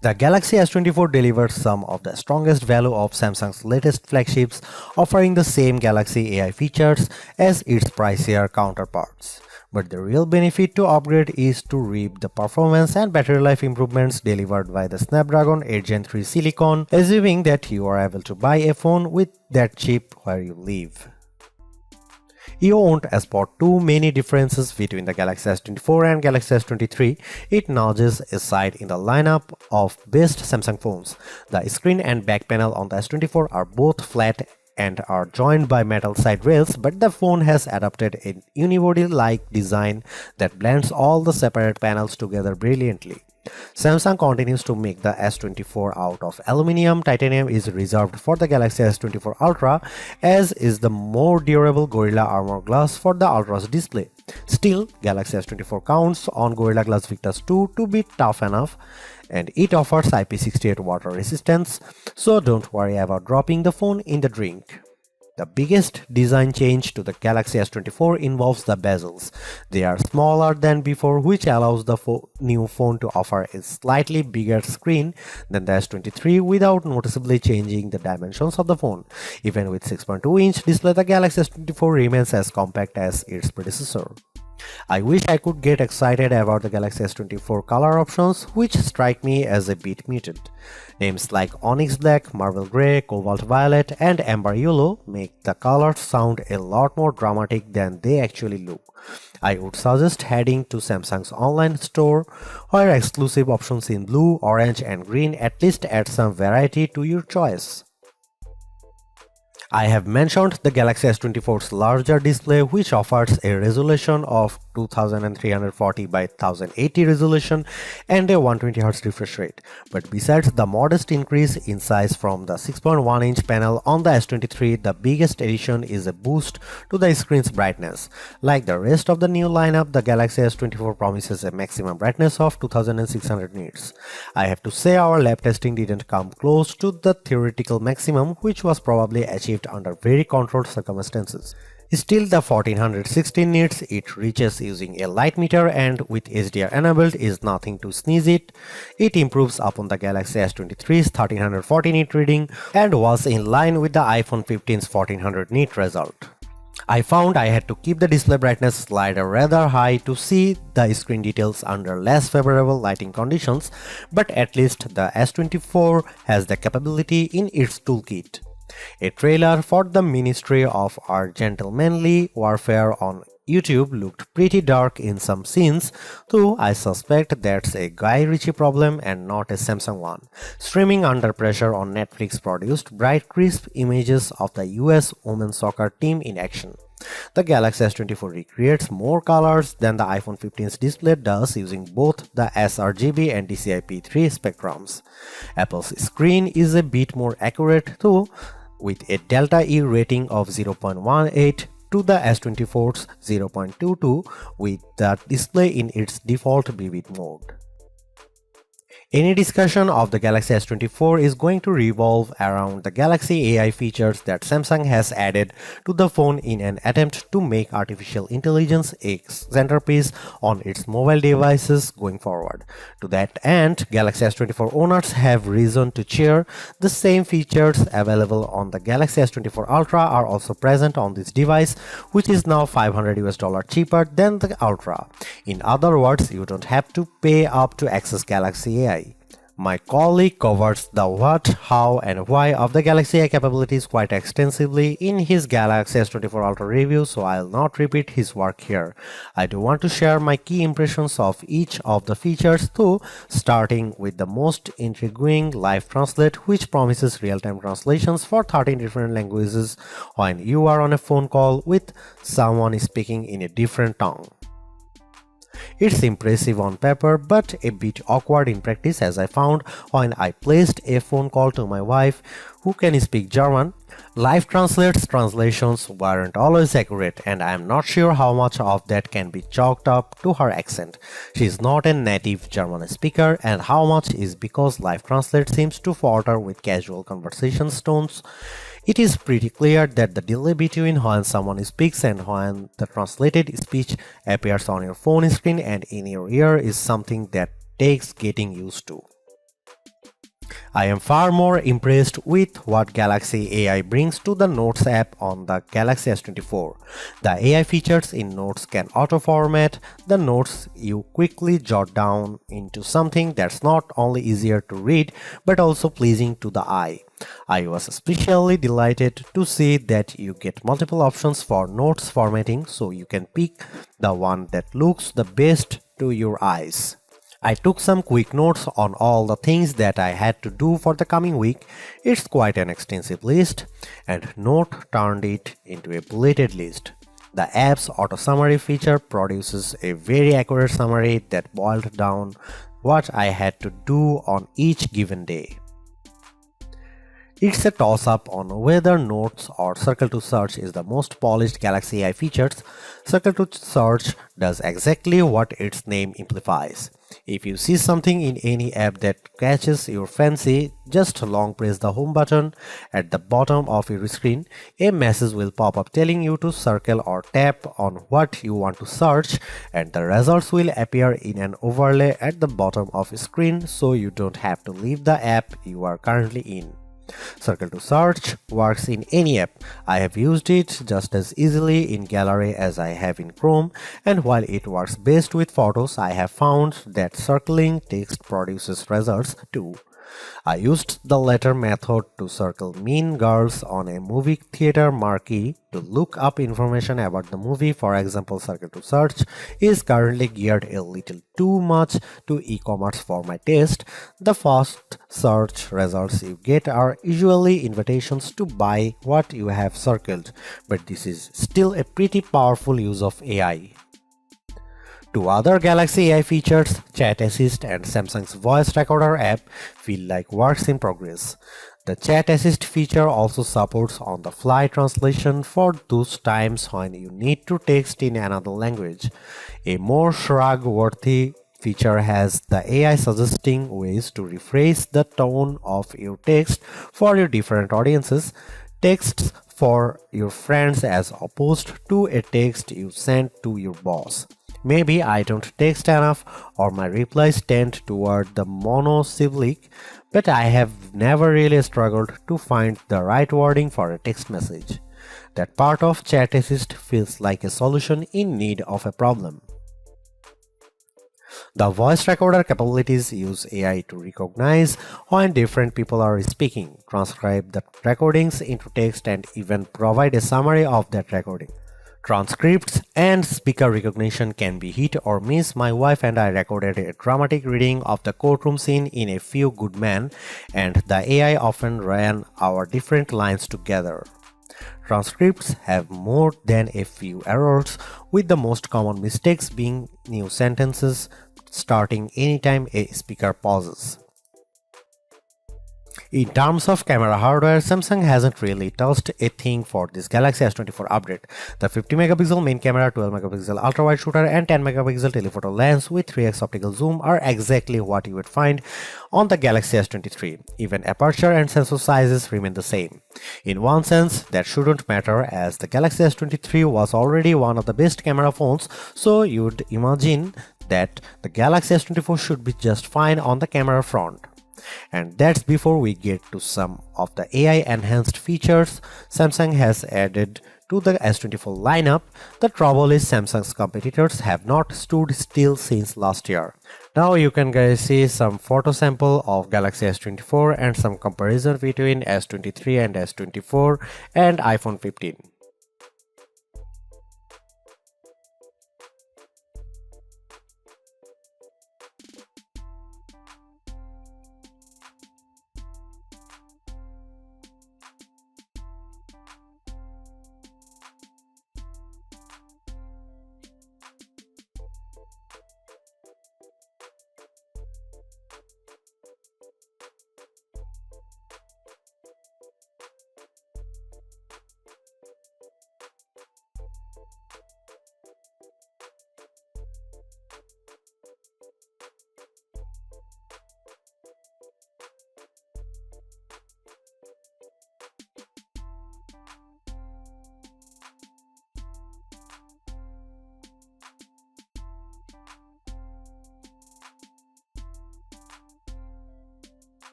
The Galaxy S24 delivers some of the strongest value of Samsung's latest flagships, offering the same Galaxy AI features as its pricier counterparts. But the real benefit to upgrade is to reap the performance and battery life improvements delivered by the Snapdragon 8 Gen 3 Silicon, assuming that you are able to buy a phone with that chip where you live. You won't spot too many differences between the Galaxy S24 and Galaxy S23. It nudges aside in the lineup of best Samsung phones. The screen and back panel on the S24 are both flat and are joined by metal side rails, but the phone has adopted a unibody-like design that blends all the separate panels together brilliantly. Samsung continues to make the S24 out of aluminum. Titanium is reserved for the Galaxy S24 Ultra, as is the more durable Gorilla Armor Glass for the Ultra's display. Still, Galaxy S24 counts on Gorilla Glass Victus 2 to be tough enough, and it offers IP68 water resistance, so don't worry about dropping the phone in the drink. The biggest design change to the Galaxy S24 involves the bezels. They are smaller than before, which allows the new phone to offer a slightly bigger screen than the S23 without noticeably changing the dimensions of the phone. Even with 6.2-inch display, the Galaxy S24 remains as compact as its predecessor. I wish I could get excited about the Galaxy S24 color options, which strike me as a bit muted. Names like Onyx Black, Marble Grey, Cobalt Violet, and Amber Yellow make the colors sound a lot more dramatic than they actually look. I would suggest heading to Samsung's online store, where exclusive options in blue, orange, and green at least add some variety to your choice. I have mentioned the Galaxy S24's larger display, which offers a resolution of 2340 by 1080 resolution and a 120Hz refresh rate. But besides the modest increase in size from the 6.1-inch panel on the S23, the biggest addition is a boost to the screen's brightness. Like the rest of the new lineup, the Galaxy S24 promises a maximum brightness of 2600 nits. I have to say our lab testing didn't come close to the theoretical maximum, which was probably achieved under very controlled circumstances. Still, the 1416 nits it reaches using a light meter and with HDR enabled is nothing to sneeze at. It improves upon the Galaxy S23's 1340 nit reading and was in line with the iPhone 15's 1400 nit result. I found I had to keep the display brightness slider rather high to see the screen details under less favorable lighting conditions, but at least the S24 has the capability in its toolkit. A trailer for the Ministry of Our Gentlemanly Warfare on YouTube looked pretty dark in some scenes, though I suspect that's a Guy Ritchie problem and not a Samsung one. Streaming Under Pressure on Netflix produced bright, crisp images of the US women's soccer team in action. The Galaxy S24 recreates more colors than the iPhone 15's display does using both the sRGB and DCI-P3 spectrums. Apple's screen is a bit more accurate though, with a delta E rating of 0.18 to the S24's 0.22 with the display in its default vivid mode. Any discussion of the Galaxy S24 is going to revolve around the Galaxy AI features that Samsung has added to the phone in an attempt to make artificial intelligence a centerpiece on its mobile devices going forward. To that end, Galaxy S24 owners have reason to cheer. The same features available on the Galaxy S24 Ultra are also present on this device, which is now $500 cheaper than the Ultra. In other words, you don't have to pay up to access Galaxy AI. My colleague covers the what, how, and why of the Galaxy AI capabilities quite extensively in his Galaxy S24 Ultra review, so I'll not repeat his work here. I do want to share my key impressions of each of the features though, starting with the most intriguing Live Translate, which promises real-time translations for 13 different languages when you are on a phone call with someone speaking in a different tongue. It's impressive on paper, but a bit awkward in practice, as I found when I placed a phone call to my wife, who can speak German. Live Translate's translations weren't always accurate, and I am not sure how much of that can be chalked up to her accent. She is not a native German speaker, and how much is because Live Translate seems to falter with casual conversation tones. It is pretty clear that the delay between when someone speaks and when the translated speech appears on your phone screen and in your ear is something that takes getting used to. I am far more impressed with what Galaxy AI brings to the Notes app on the Galaxy S24. The AI features in Notes can auto-format the notes you quickly jot down into something that's not only easier to read but also pleasing to the eye. I was especially delighted to see that you get multiple options for notes formatting, so you can pick the one that looks the best to your eyes. I took some quick notes on all the things that I had to do for the coming week. It's quite an extensive list, and Note turned it into a bulleted list. The app's auto summary feature produces a very accurate summary that boiled down what I had to do on each given day. It's a toss-up on whether Notes or Circle to Search is the most polished Galaxy AI features. Circle to Search does exactly what its name implies. If you see something in any app that catches your fancy, just long press the home button at the bottom of your screen. A message will pop up telling you to circle or tap on what you want to search, and the results will appear in an overlay at the bottom of your screen, so you don't have to leave the app you are currently in. Circle to Search works in any app. I have used it just as easily in Gallery as I have in Chrome, and while it works best with photos, I have found that circling text produces results too. I used the latter method to circle Mean Girls on a movie theater marquee to look up information about the movie. For example, Circle to Search is currently geared a little too much to e-commerce for my taste. The first search results you get are usually invitations to buy what you have circled, but this is still a pretty powerful use of AI. Two other Galaxy AI features, Chat Assist and Samsung's Voice Recorder app, feel like works in progress. The Chat Assist feature also supports on-the-fly translation for those times when you need to text in another language. A more shrug-worthy feature has the AI suggesting ways to rephrase the tone of your text for your different audiences. Texts for your friends as opposed to a text you send to your boss. Maybe I don't text enough or my replies tend toward the monosyllabic, but I have never really struggled to find the right wording for a text message. That part of Chat Assist feels like a solution in need of a problem. The voice recorder capabilities use AI to recognize when different people are speaking, transcribe the recordings into text, and even provide a summary of that recording. Transcripts and speaker recognition can be hit or miss. My wife and I recorded a dramatic reading of the courtroom scene in A Few Good Men, and the AI often ran our different lines together. Transcripts have more than a few errors, with the most common mistakes being new sentences starting anytime a speaker pauses. In terms of camera hardware, Samsung hasn't really touched a thing for this Galaxy S24 update. The 50 megapixel main camera, 12 megapixel ultra-wide shooter, and 10 megapixel telephoto lens with 3x optical zoom are exactly what you would find on the Galaxy S23. Even aperture and sensor sizes remain the same. In one sense, that shouldn't matter, as the Galaxy S23 was already one of the best camera phones, so you'd imagine that the Galaxy S24 should be just fine on the camera front. And that's before we get to some of the AI enhanced features Samsung has added to the S24 lineup. The trouble is Samsung's competitors have not stood still since last year. Now you can guys see some photo sample of Galaxy S24 and some comparison between S23 and S24 and iPhone 15.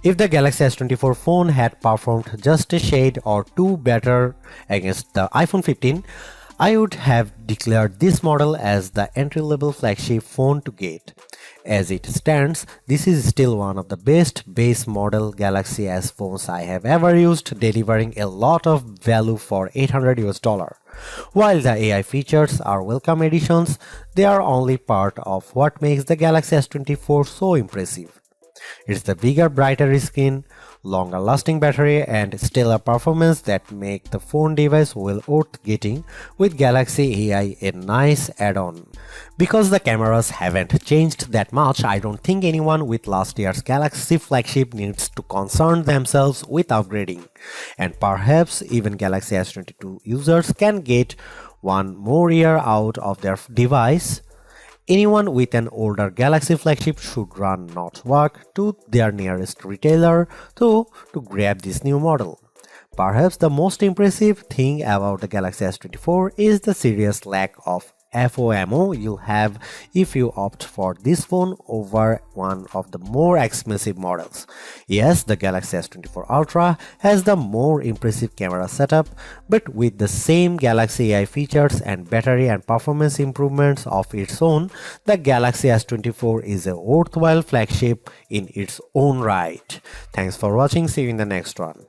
If the Galaxy S24 phone had performed just a shade or two better against the iPhone 15, I would have declared this model as the entry-level flagship phone to get. As it stands, this is still one of the best base model Galaxy S phones I have ever used, delivering a lot of value for $800. While the AI features are welcome additions, they are only part of what makes the Galaxy S24 so impressive. It's the bigger, brighter screen, longer lasting battery and stellar performance that make the phone device well worth getting, with Galaxy AI a nice add-on. Because the cameras haven't changed that much, I don't think anyone with last year's Galaxy flagship needs to concern themselves with upgrading. And perhaps even Galaxy S22 users can get one more year out of their device. Anyone with an older Galaxy flagship should run not walk to their nearest retailer to grab this new model. Perhaps the most impressive thing about the Galaxy S24 is the serious lack of FOMO you'll have if you opt for this phone over one of the more expensive models. Yes, the Galaxy S24 Ultra has the more impressive camera setup, but with the same Galaxy AI features and battery and performance improvements of its own, the Galaxy S24 is a worthwhile flagship in its own right. Thanks for watching, see you in the next one.